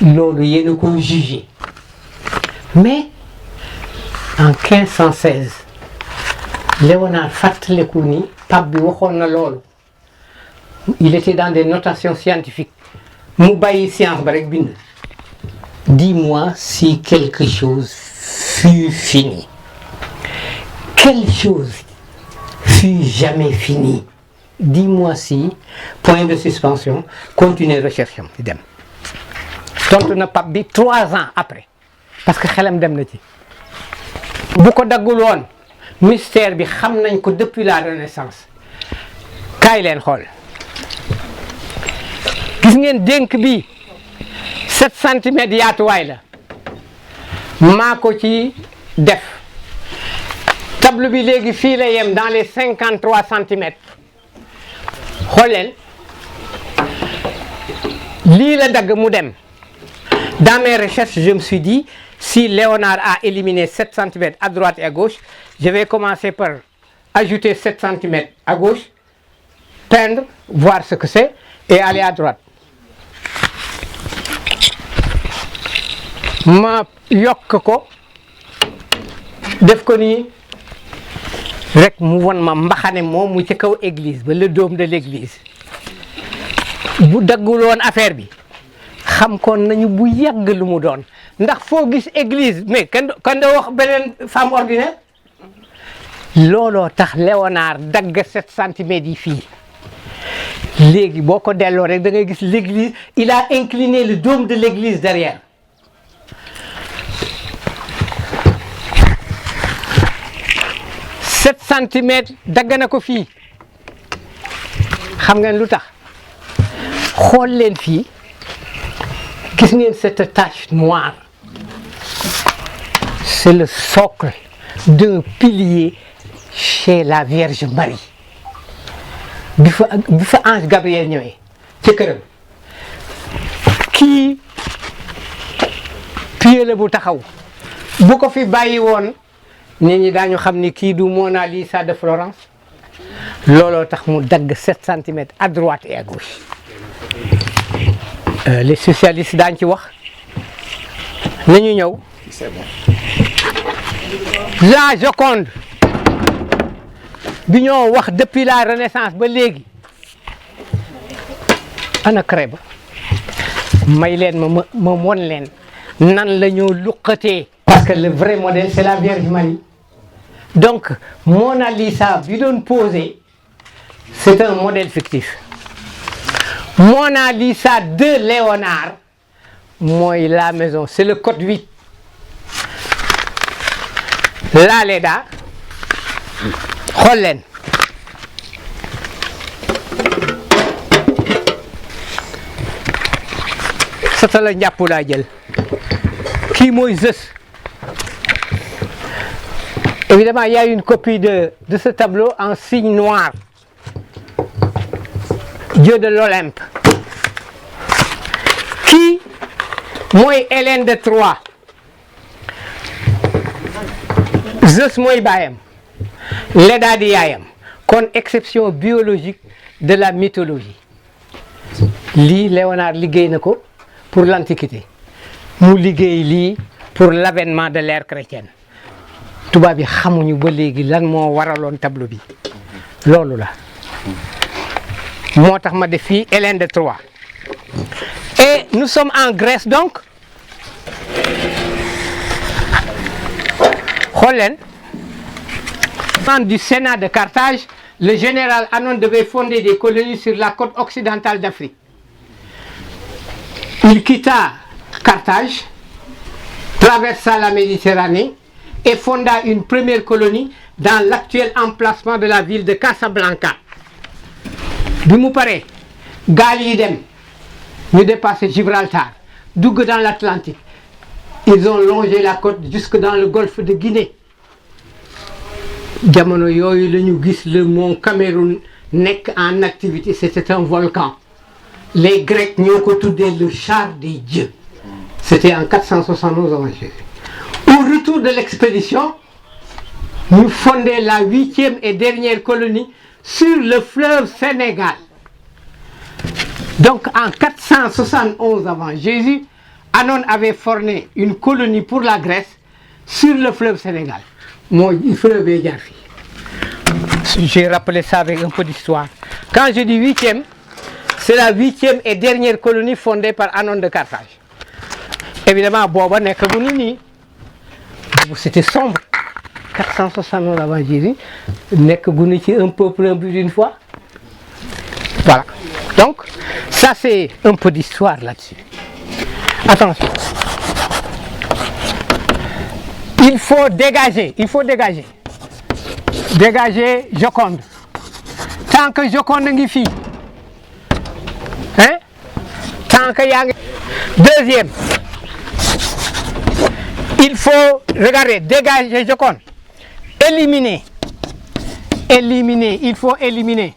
loolu yéen a ko jugé mais en 1516 Léonard fàttaliku ni pape bi waxoon na loolu il était dans des notations scientifiques mu bàyyi science ba rek bind dis-moi si quelque chose fut fini. Quelle chose fut jamais finie? Dis-moi si, point de suspension, continue recherche am di dem. Tontu na pape bi 3 ans après parce que xelam dem na ci. Bu ko daggul woon mystère bi xam nañ ko depuis la Renaissance. Kaay leen xool. Gis ngeen dénk bi 7 centimètres yaatuwaay la. Maa ko ci def. Tableau bi léegi fii la yem dans les 53 centimètres xool leen lii la dagg mu dem. Dans mes recherches je me suis dit si Léonard a éliminé 7 centimètres à droite et à gauche je vais commencer par ajouter 7 centimètres à gauche peindre voir ce que c'est et aller à droite. Ma yokk ko def ko nii rek mu won ma mbaxane moom mu ci kaw église ba le dôme de l'église bu daggul woon affaire bi xam kon nañu bu yàgg lu mu doon ndax foo gis église mais kan doo wax beneen femme ordinaire looloo tax Léonard dagg 7 centimètres yi fii léegi boo ko delloo rek da ngay gis l'église il a incliné le dôme de l'église derrière. 7 centimètres dagg na ko fii xam ngeen lu tax xool leen fii gis ngeen cette tache noire c'est le socle d'un pilier chez la Vierge Marie bi fa ange Gabriel ñëwee ci këram kii pied la bu taxaw bu ko fi bàyyi woon nit ñi daañu xam ni kii du Mona Lisa de Florence looloo tax mu dagg 7 centimètres à droite et à gauche les socialistes daañu ci wax nañu ñëw la Joconde bi ñoo wax depuis la Renaissance ba léegi ana craie ba may leen ma won leen nan la ñoo luqatee parce que le vrai modèle c'est la Vierge Marie donc Mona Lisa bi doon posé c'est un modèle fictif Mona Lisa de Léonard mooy la maison c'est le code 8 la Leda xool leen satala njàpp laa jël kii mooy Zeus. Évidemment, il y a une copie de ce tableau en signe noir. Dieu de l'Olympe. Qui, moi, Hélène de Troie. Zeus mooy baayam. Leda di yaayam. Kon exception biologique de la mythologie. Lii Léonard liggéey na ko pour l'Antiquité. Mu liggéey lii pour l'avènement de l'ère chrétienne. tubaab yi xamuñu ba léegi lan moo waraloon tableau bi loolu la moo tax ma def fii Hélène de Troie et nous sommes en Grèce donc xool leen du Sénat de Carthage le général Hannon devait fonder des colonies sur la côte occidentale d'Afrique. Il quitta Carthage, traversa la Méditerranée et fonda une première colonie dans l'actuel emplacement de la ville de Casablanca. bi mu paree gaal yi dem ñu dépassé Gibraltar dugg dans l'Atlantique ils ont longé la côte jusque dans le golfe de Guinée jamono yooyu la ñu gis le mont Cameroun nekk en activité. C'était un volcan. Les Grecs ñoo ko tuddee le char des dieux. C'était en 471 avant Jésus. Au retour de l'expédition, nous fondons la 8e et dernière colonie sur le fleuve Sénégal. Donc en 471 avant Jésus, Hannon avait formé une colonie pour la Grèce sur le fleuve Sénégal. Moi, il fleuve est jaar fii. J'ai rappelé ça avec un peu d'histoire. Quand je dis 8e, c'est la 8e et dernière colonie fondée par Hannon de Carthage. Évidemment, booba nekk bu ni nii. C'était sombre. 471 avant Jésus, nekk gu ci un peuple plus d'une fois. Voilà. Donc, ça c'est un peu d'histoire là-dessus. Attention. Il faut dégager. Dégager Joconde. Tant que Joconde ngi fii. Hein? Tant que yaa ngi. Deuxième. Il faut, regardez, dégager Joconde. Éliminer. Il faut éliminer.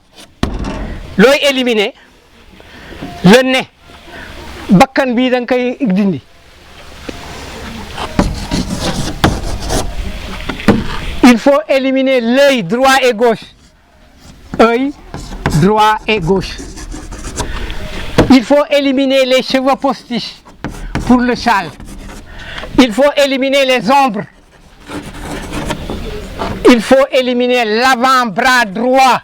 Looy éliminer le nez. Bakkan bi da nga koy dindi. Il faut éliminer l'œil droit et gauche. Œil droit et gauche. Il faut éliminer les cheveux postiches pour le châle. Il faut éliminer les ombres. Il faut éliminer l'avant-bras droit.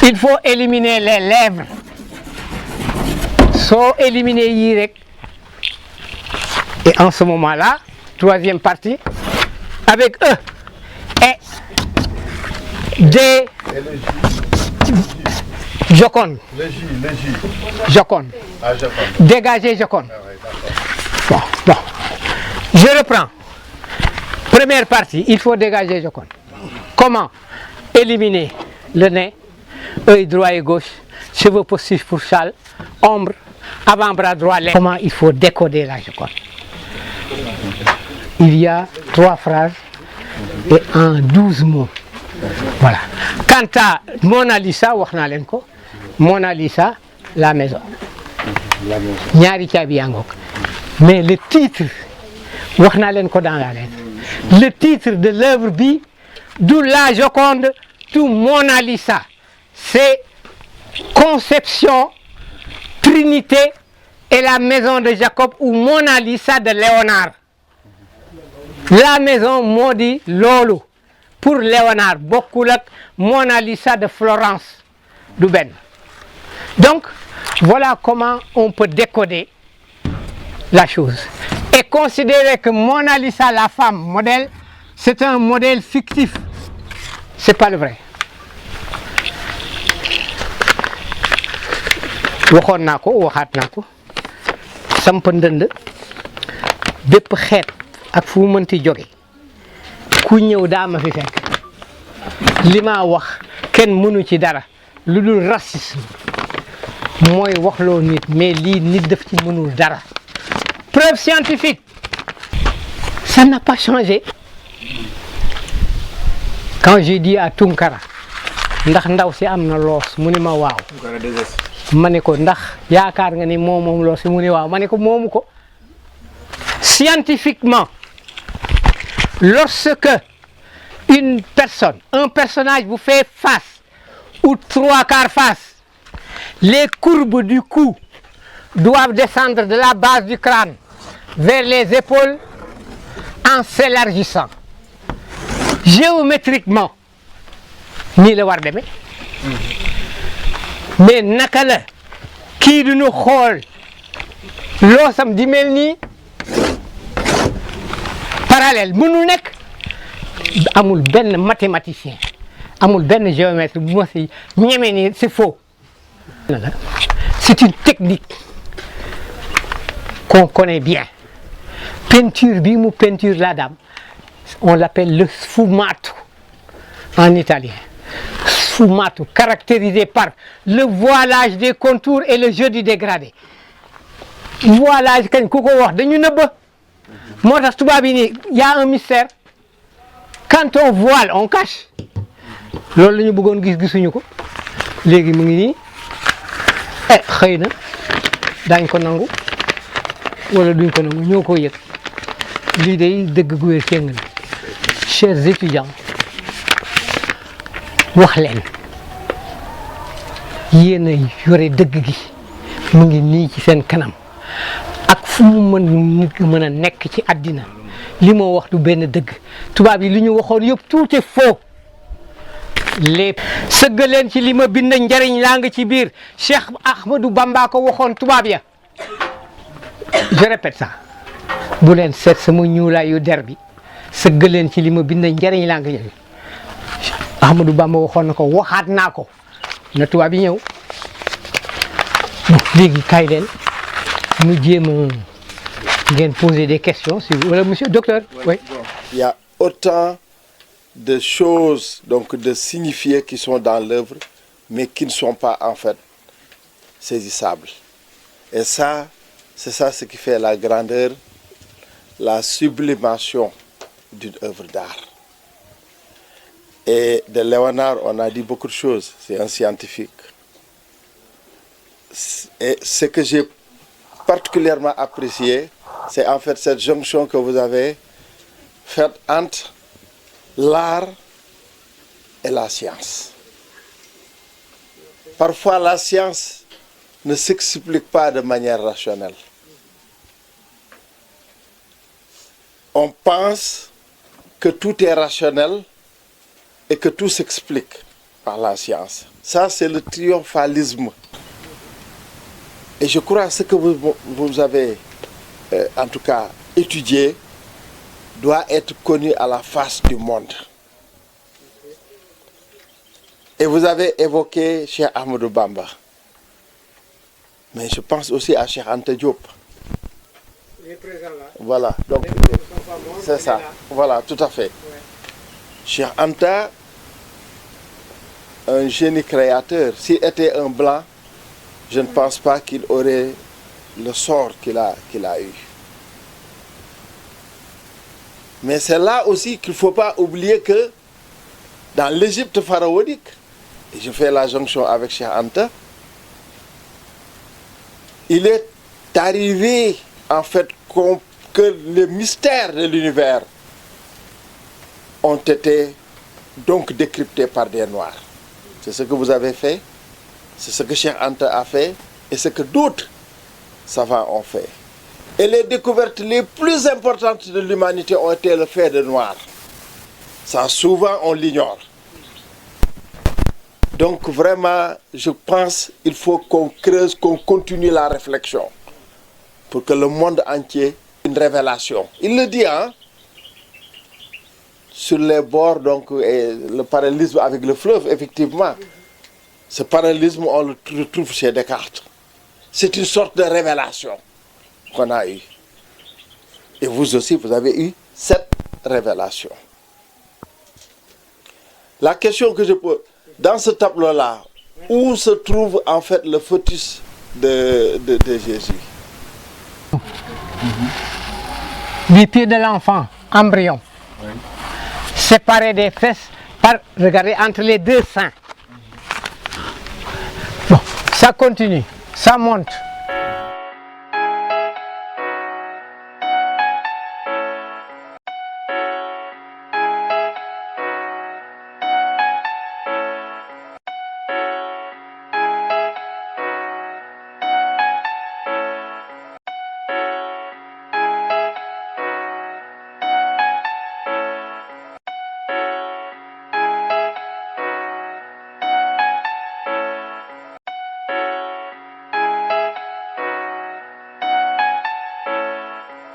Il faut éliminer les lèvres. Soo éliminer yii rek. Et en ce moment-là, troisième partie, avec eux et des Joconde. Joconde. Ah, Joconde. Dégager Joconde. Bon. Je reprends. Première partie, il faut dégager Joconde. Comment? Éliminer le nez, œil droit et gauche, cheveux postiches pour châle, ombre, avant-bras droit, lèvres. Comment il faut décoder la Joconde? Il y a 3 phrases et en 12 mots. Voilà. Quant à Mona Lisa, wax naa leen ko. Mona Lisa, la maison. ñaari caabi yaa ngoog. Mais le titre, wax naa leen ko dans la lettre. Le titre de l'œuvre bi du la Joconde, du Mona Lisa. C'est Conception, Trinité et la maison de Jacob ou Mona Lisa de Léonard. La maison moo di loolu pour Léonard bokkul ak Mona Lisa de Florence du benn. Donc voilà comment on peut décoder la chose et considérer que Mona Lisa, la femme modèle, c'est un modèle fictif. C'est pas le vrai. waxoon naa ko waxaat naa ko samp ndënd bépp xeet ak fu mu mënti jóge ku ñëw daa ma fi fekk li ma wax kenn mënu ci dara lu dul racisme mooy waxloo nit mais lii nit daf ci mënul dara. Preuve scientifique, ça n'a pas changé. Quand j'ai dit à Tunkara ndax ndaw si am na loos mu ne ma waaw ma ne ko ndax yaakaar nga ni moom loos si mu ne waaw ma ne ko moomu ko. Scientifiquement, lorsque une personne, un personnage vous fait face ou trois quarts face, les courbes du cou doivent descendre de la base du crâne vers les épaules en s'élargissant. Géométriquement, nii la war demee mais naka la kii du ñu xool loosam di mel nii parallèle mënul nekk. Amul benn mathématicien amul benn géomètre bu ma si ñeme ni c'est faux. C'est une technique qu'on connaît bien. Peinture bi mu peinture la dame on l'appelle le sfumato en italien. Sfumato caractérisé par le voilage des contours et le jeu du dégradé. Voilage kañ ku ko wax dañu nëbb moo tax tubaab yi ni y a un mystère. Quand on voile on cache loolu la ñu bëggoon gisuñu ko léegi mu ngi nii xëy na daañ ko nangu wala duñ ko nangu ñoo ko yëg lii day dëgg gu wér cëng na. Chers étudiants wax leen yéen a yore dëgg gi mu ngi nii ci seen kanam ak fu mu mën a nekk ci àddina li moo wax du benn dëgg tubaab yi li ñu waxoon yëpp tout est faux. lépp sëgg leen ci li ma bind njariñ laa nga ci biir Cheikh Ahmadou Bamba ko waxoon tubaab ya. Je répète ça bu leen seet sama ñuulaayu der bi sëgg leen ci li ma bind njariñ laa nga ci biir Ahmadou Bamba waxoon na ko waxaat naa ko na tubaab yi ñëw léegi kaay leen mu jéem ngeen poser des questions si vous. Voilà, monsieur le docteur. Oui. Il y a autant de choses donc de signifiés qui sont dans l'œuvre mais qui ne sont pas en fait saisissables. Et ça, c'est ça ce qui fait la grandeur, la sublimation d'une œuvre d'art. Et de Léonard, on a dit beaucoup de choses. C'est un scientifique. Et ce que j'ai particulièrement apprécié, c'est en fait cette jonction que vous avez faite entre l'art et la science. Parfois, la science ne s'explique pas de manière rationnelle. On pense que tout est rationnel et que tout s'explique par la science. Ça, c'est le triomphalisme. Et je crois que ce que vous avez, en tout cas, étudié, doit être connu à la face du monde. Et vous avez évoqué Cheikh Ahmadou Bamba. Mais je pense aussi à Cheikh Anta Diop. Il est présent là. Voilà, donc c'est ça. Voilà, tout à fait. Ouais. Cheikh Anta, un génie créateur. S'il était un blanc, je ne pense pas qu'il aurait le sort qu'il a eu. Mais c'est là aussi qu'il ne faut pas oublier que dans l'Égypte pharaonique, et je fais la jonction avec Cheikh Anta, il est arrivé en fait que les mystères de l'univers ont été donc décryptés par des Noirs. C'est ce que vous avez fait, c'est ce que Cheikh Anta a fait et ce que d'autres savants ont fait. Et les découvertes les plus importantes de l'humanité ont été le fait de Noirs. Ça, souvent, on l'ignore. Donc, vraiment, je pense qu'il faut qu'on creuse, qu'on continue la réflexion pour que le monde entier ait une révélation. Il le dit, hein, sur les bords, donc, et le parallélisme avec le fleuve, effectivement. Ce parallélisme, on le retrouve chez Descartes. C'est une sorte de révélation qu'on a eue. Et vous aussi, vous avez eu cette révélation. La question que je pose, dans ce tableau-là, où se trouve en fait le fœtus de Jésus. Du pied de l'enfant, embryon, séparé des fesses, regardez, entre les deux seins. Bon, ça continue, ça monte.